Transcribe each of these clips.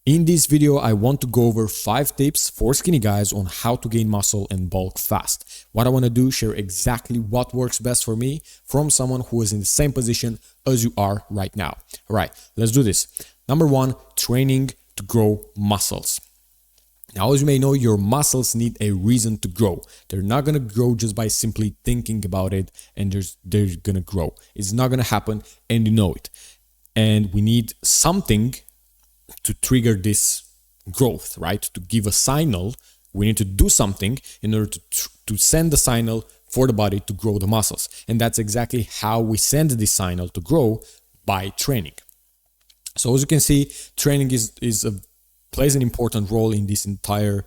In this video, I want to go over 5 tips for skinny guys on how to gain muscle and bulk fast. What I want to do, share exactly what works best for me from someone who is in the same position as you are right now. All right, let's do this. Number 1, training to grow muscles. Now, as you may know, your muscles need a reason to grow. They're not going to grow just by simply thinking about it and they're going to grow. It's not going to happen and you know it. And we need something to trigger this growth, right? To give a signal, we need to do something in order to send the signal for the body to grow the muscles. And that's exactly how we send this signal to grow, by training. So as you can see, training plays an important role in this entire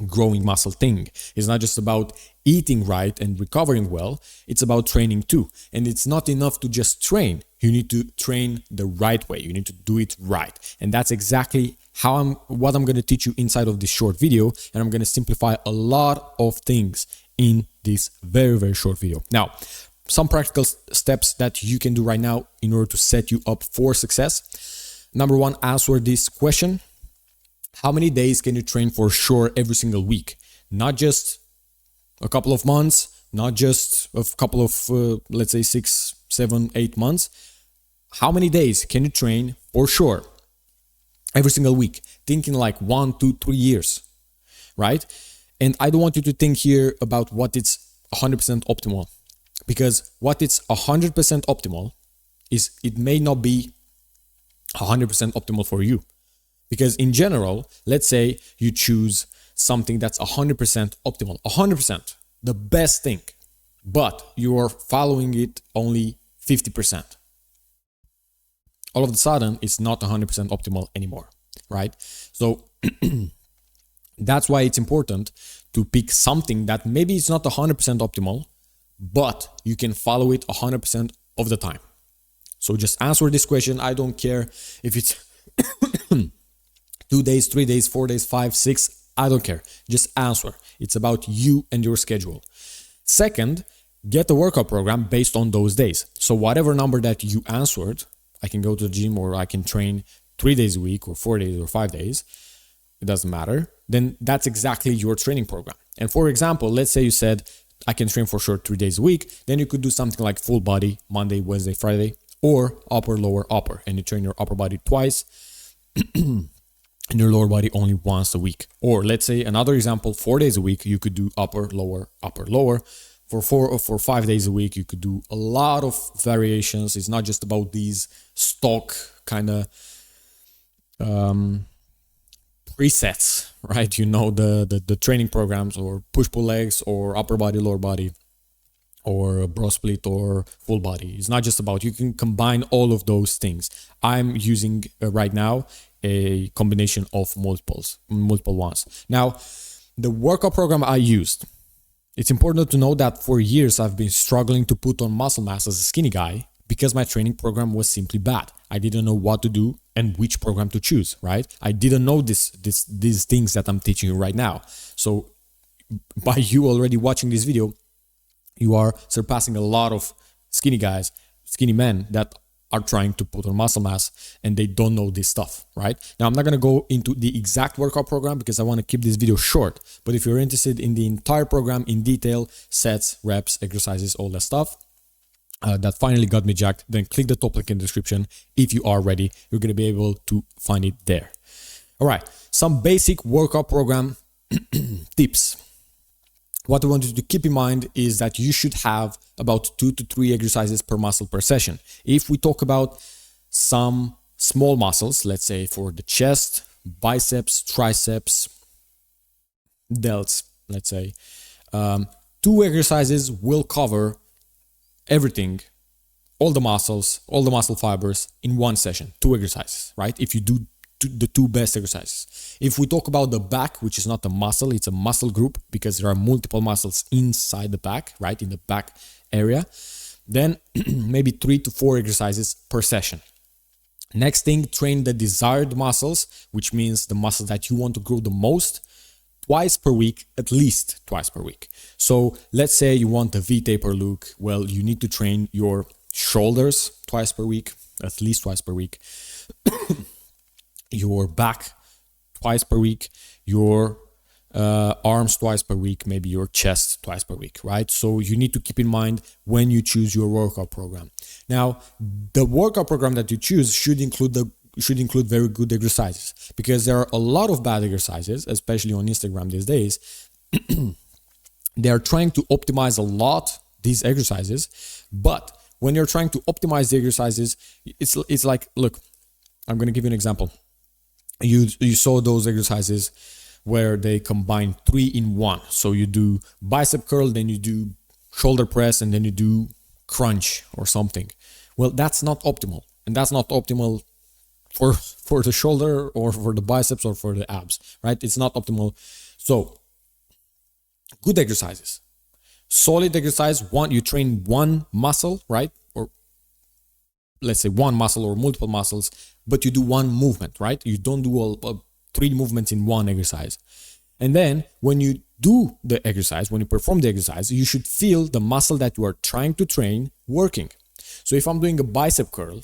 growing muscle thing. It's not just about eating right and recovering well, it's about training too. And it's not enough to just train. You need to train the right way. You need to do it right. And that's exactly what I'm going to teach you inside of this short video. And I'm going to simplify a lot of things in this very, very short video. Now, some practical steps that you can do right now in order to set you up for success. Number 1, answer this question. How many days can you train for sure every single week? Not just a couple of months, not just a couple of, let's say 6, 7, 8 months. How many days can you train for sure every single week? Thinking like 1, 2, 3 years, right? And I don't want you to think here about what is 100% optimal, because what is 100% optimal is it may not be 100% optimal for you. Because in general, let's say you choose something that's 100% optimal, 100%, the best thing, but you are following it only 50%. All of a sudden, it's not 100% optimal anymore, right? So that's why it's important to pick something that maybe it's not 100% optimal, but you can follow it 100% of the time. So just answer this question. I don't care if it's 2 days, 3 days, 4 days, 5, 6, I don't care. Just answer. It's about you and your schedule. Second, get a workout program based on those days. So whatever number that you answered, I can go to the gym or I can train 3 days a week or 4 days or 5 days. It doesn't matter. Then that's exactly your training program. And for example, let's say you said, I can train for sure 3 days a week. Then you could do something like full body, Monday, Wednesday, Friday, or upper, lower, upper. And you train your upper body twice. And your lower body only once a week. Or let's say another example, 4 days a week, you could do upper, lower, upper, lower. For 5 days a week, you could do a lot of variations. It's not just about these stock kind of presets, right? You know, the training programs, or push-pull legs, or upper body, lower body, or bro split, or full body. It's not just about, you can combine all of those things. I'm using right now a combination of multiple ones. Now, the workout program I used, it's important to know that for years I've been struggling to put on muscle mass as a skinny guy because my training program was simply bad. I didn't know what to do and which program to choose, right? I didn't know these things that I'm teaching you right now. So by you already watching this video, you are surpassing a lot of skinny guys, skinny men that are trying to put on muscle mass and they don't know this stuff, right? Now, I'm not going to go into the exact workout program because I want to keep this video short. But if you're interested in the entire program in detail, sets, reps, exercises, all that stuff, that finally got me jacked, then click the top link in the description. If you are ready, you're going to be able to find it there. All right, some basic workout program tips. What I want you to keep in mind is that you should have about 2 to 3 exercises per muscle per session. If we talk about some small muscles, let's say for the chest, biceps, triceps, delts, let's say, 2 exercises will cover everything, all the muscle fibers in one session, 2 exercises, right? If you do the 2 best exercises. If we talk about the back, which is not a muscle, it's a muscle group because there are multiple muscles inside the back, right? In the back area, then maybe 3 to 4 exercises per session. Next thing, train the desired muscles, which means the muscles that you want to grow the most, twice per week, at least twice per week. So let's say you want a V-taper look. Well, you need to train your shoulders twice per week, at least twice per week. your back twice per week, your arms twice per week, maybe your chest twice per week, right? So you need to keep in mind when you choose your workout program. Now, the workout program that you choose should include very good exercises, because there are a lot of bad exercises, especially on Instagram these days. They are trying to optimize a lot these exercises, but when you're trying to optimize the exercises, it's like, look, I'm going to give you an example. You saw those exercises where they combine 3 in 1. So you do bicep curl, then you do shoulder press, and then you do crunch or something. Well, that's not optimal, and that's not optimal for the shoulder or for the biceps or for the abs, right? It's not optimal. So good exercises, solid exercise. You train one muscle, right? Or let's say one muscle or multiple muscles, but you do one movement, right? You don't do 3 movements in one exercise. And then when you do the exercise, when you perform the exercise, you should feel the muscle that you are trying to train working. So if I'm doing a bicep curl,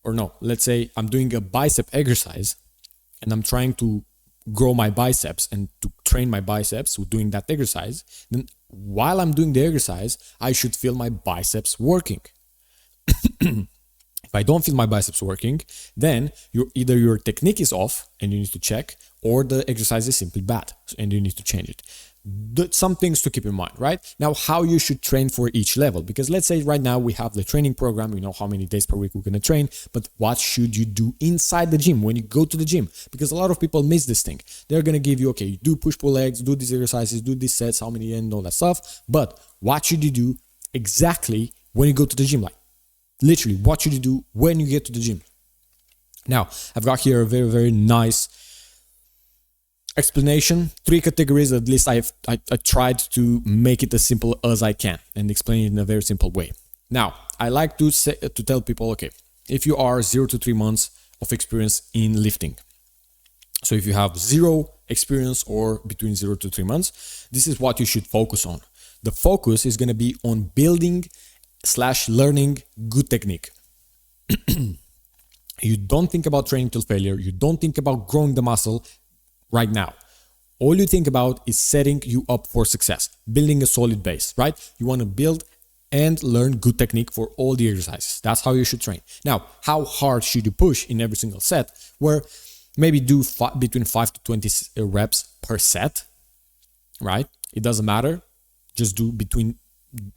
or no, let's say I'm doing a bicep exercise and I'm trying to grow my biceps and to train my biceps with doing that exercise, then while I'm doing the exercise, I should feel my biceps working. If I don't feel my biceps working, then either your technique is off and you need to check, or the exercise is simply bad and you need to change it. Some things to keep in mind, right? Now, how you should train for each level. Because let's say right now we have the training program, we know how many days per week we're going to train, but what should you do inside the gym when you go to the gym? Because a lot of people miss this thing. They're going to give you, okay, you do push-pull legs, do these exercises, do these sets, how many, and all that stuff. But what should you do exactly when you go to the gym? Like, literally, what should you do when you get to the gym? Now, I've got here a very, very nice explanation, 3 categories. At least I tried to make it as simple as I can and explain it in a very simple way. Now, I like to tell people, okay, if you are 0 to 3 months of experience in lifting, so if you have 0 experience or between 0 to 3 months, this is what you should focus on. The focus is going to be on building/learning good technique. You don't think about training till failure. You don't think about growing the muscle right now. All you think about is setting you up for success, building a solid base, right? You want to build and learn good technique for all the exercises. That's how you should train. Now, how hard should you push in every single set? Where maybe do between 5 to 20 reps per set, right? It doesn't matter. Just do between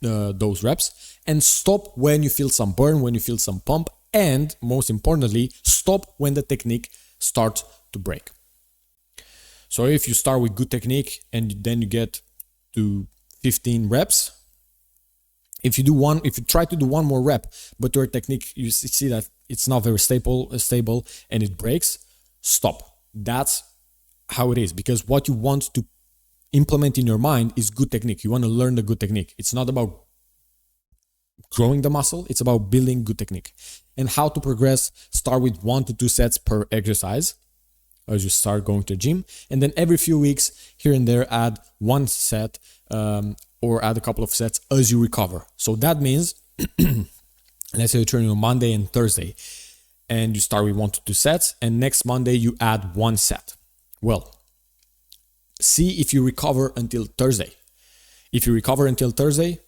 those reps, and stop when you feel some burn, when you feel some pump, and most importantly, stop when the technique starts to break. So if you start with good technique and then you get to 15 reps, if you try to do one more rep, but your technique, you see that it's not very stable and it breaks, stop. That's how it is, because what you want to implement in your mind is good technique. You want to learn the good technique. It's not about growing the muscle, it's about building good technique. And how to progress: start with 1 to 2 sets per exercise as you start going to the gym, and then every few weeks here and there add 1 set or add a couple of sets as you recover. So that means let's say you're training on Monday and Thursday and you start with 1 to 2 sets, and next Monday you add 1 set. Well, see if you recover until Thursday. If you recover until Thursday,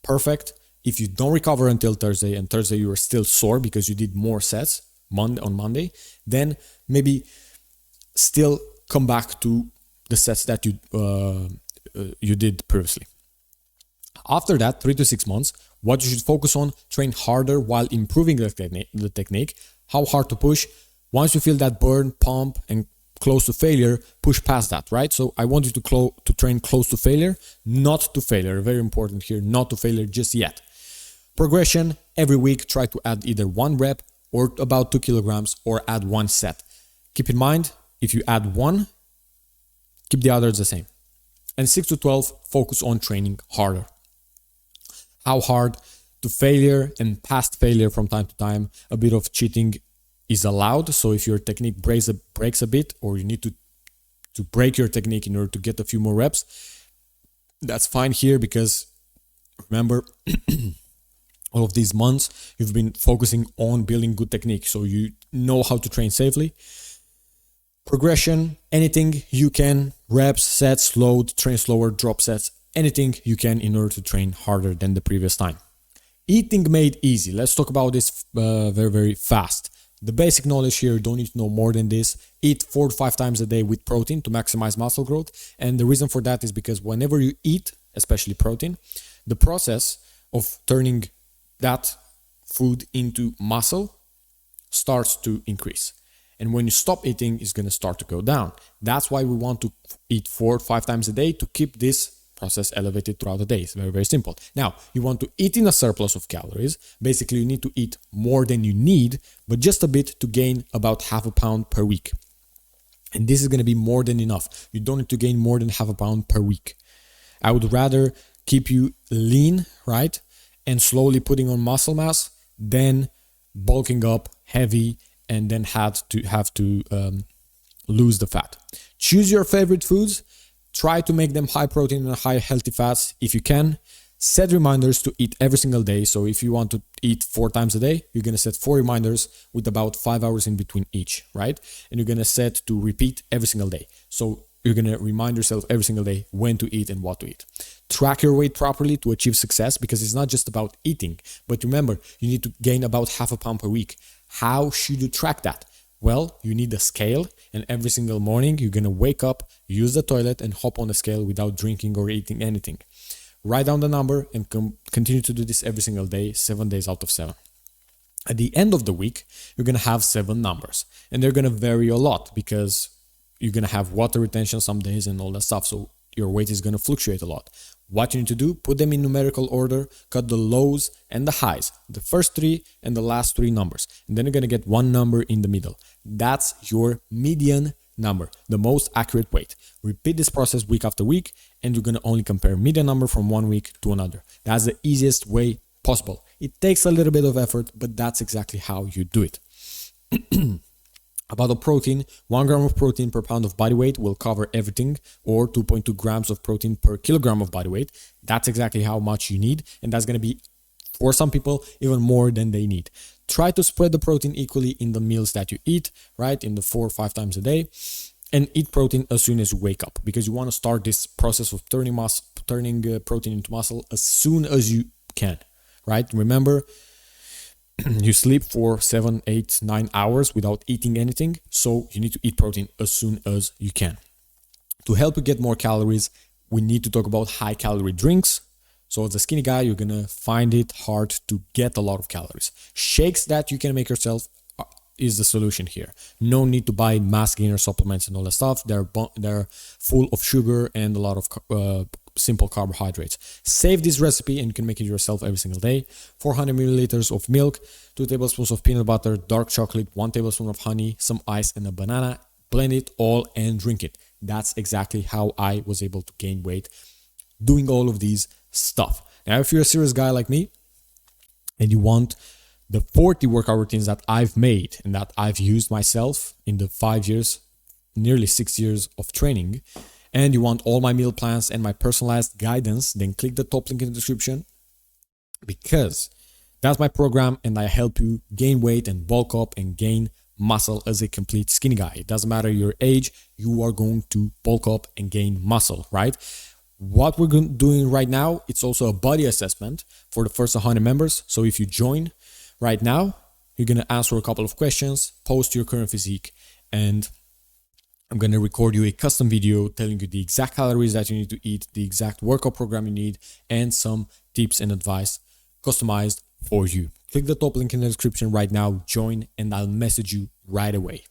perfect. If you don't recover until Thursday, and Thursday you are still sore because you did more sets on Monday, then maybe still come back to the sets that you did previously. After that, 3 to 6 months, what you should focus on: train harder while improving the technique. How hard to push? Once you feel that burn, pump, and close to failure, push past that, right? So I want you to train close to failure, not to failure. Very important here, not to failure just yet. Progression: every week, try to add either 1 rep or about 2 kilograms, or add 1 set. Keep in mind, if you add 1, keep the others the same. And 6 to 12, focus on training harder. How hard? To failure and past failure from time to time. A bit of cheating is allowed. So if your technique breaks a bit, or you need to break your technique in order to get a few more reps, that's fine here, because remember, all of these months you've been focusing on building good technique, so you know how to train safely. Progression, anything you can, reps, sets, load, train slower, drop sets, anything you can in order to train harder than the previous time. Eating made easy. Let's talk about this very, very fast. The basic knowledge here, you don't need to know more than this. Eat 4 to 5 times a day with protein to maximize muscle growth. And the reason for that is because whenever you eat, especially protein, the process of turning that food into muscle starts to increase. And when you stop eating, it's going to start to go down. That's why we want to eat 4 to 5 times a day to keep this process elevated throughout the day. It's very, very simple. Now, you want to eat in a surplus of calories. Basically, you need to eat more than you need, but just a bit to gain about half a pound per week. And this is going to be more than enough. You don't need to gain more than half a pound per week. I would rather keep you lean, right? And slowly putting on muscle mass than bulking up heavy and then have to lose the fat. Choose your favorite foods. Try to make them high protein and high healthy fats if you can. Set reminders to eat every single day. So if you want to eat 4 times a day, you're going to set 4 reminders with about 5 hours in between each, right? And you're going to set to repeat every single day. So you're going to remind yourself every single day when to eat and what to eat. Track your weight properly to achieve success, because it's not just about eating. But remember, you need to gain about half a pound per week. How should you track that? Well, you need a scale, and every single morning you're going to wake up, use the toilet, and hop on the scale without drinking or eating anything. Write down the number and continue to do this every single day, 7 days out of 7. At the end of the week, you're going to have 7 numbers, and they're going to vary a lot because you're going to have water retention some days and all that stuff. So your weight is going to fluctuate a lot. What you need to do, put them in numerical order, cut the lows and the highs, the first 3 and the last 3 numbers. And then you're going to get 1 number in the middle. That's your median number, the most accurate weight. Repeat this process week after week, and you're going to only compare median number from one week to another. That's the easiest way possible. It takes a little bit of effort, but that's exactly how you do it. About the protein, 1 gram of protein per pound of body weight will cover everything, or 2.2 grams of protein per kilogram of body weight. That's exactly how much you need, and that's going to be, for some people, even more than they need. Try to spread the protein equally in the meals that you eat, right, in the 4 or 5 times a day, and eat protein as soon as you wake up, because you want to start this process of turning protein into muscle as soon as you can, right? Remember, you sleep for 7, 8, 9 hours without eating anything, so you need to eat protein as soon as you can. To help you get more calories, we need to talk about high-calorie drinks. So as a skinny guy, you're going to find it hard to get a lot of calories. Shakes that you can make yourself is the solution here. No need to buy mass gainer supplements and all that stuff. They're full of sugar and a lot of simple carbohydrates. Save this recipe and you can make it yourself every single day. 400 milliliters of milk, 2 tablespoons of peanut butter, dark chocolate, 1 tablespoon of honey, some ice and a banana. Blend it all and drink it. That's exactly how I was able to gain weight doing all of these stuff. Now, if you're a serious guy like me and you want the 40 workout routines that I've made and that I've used myself in the 5 years, nearly 6 years of training, and you want all my meal plans and my personalized guidance, then click the top link in the description, because that's my program and I help you gain weight and bulk up and gain muscle as a complete skinny guy. It doesn't matter your age, you are going to bulk up and gain muscle, right? What we're doing right now, it's also a body assessment for the first 100 members. So if you join right now, you're going to answer a couple of questions, post your current physique, and I'm going to record you a custom video telling you the exact calories that you need to eat, the exact workout program you need, and some tips and advice customized for you. Click the top link in the description right now, join, and I'll message you right away.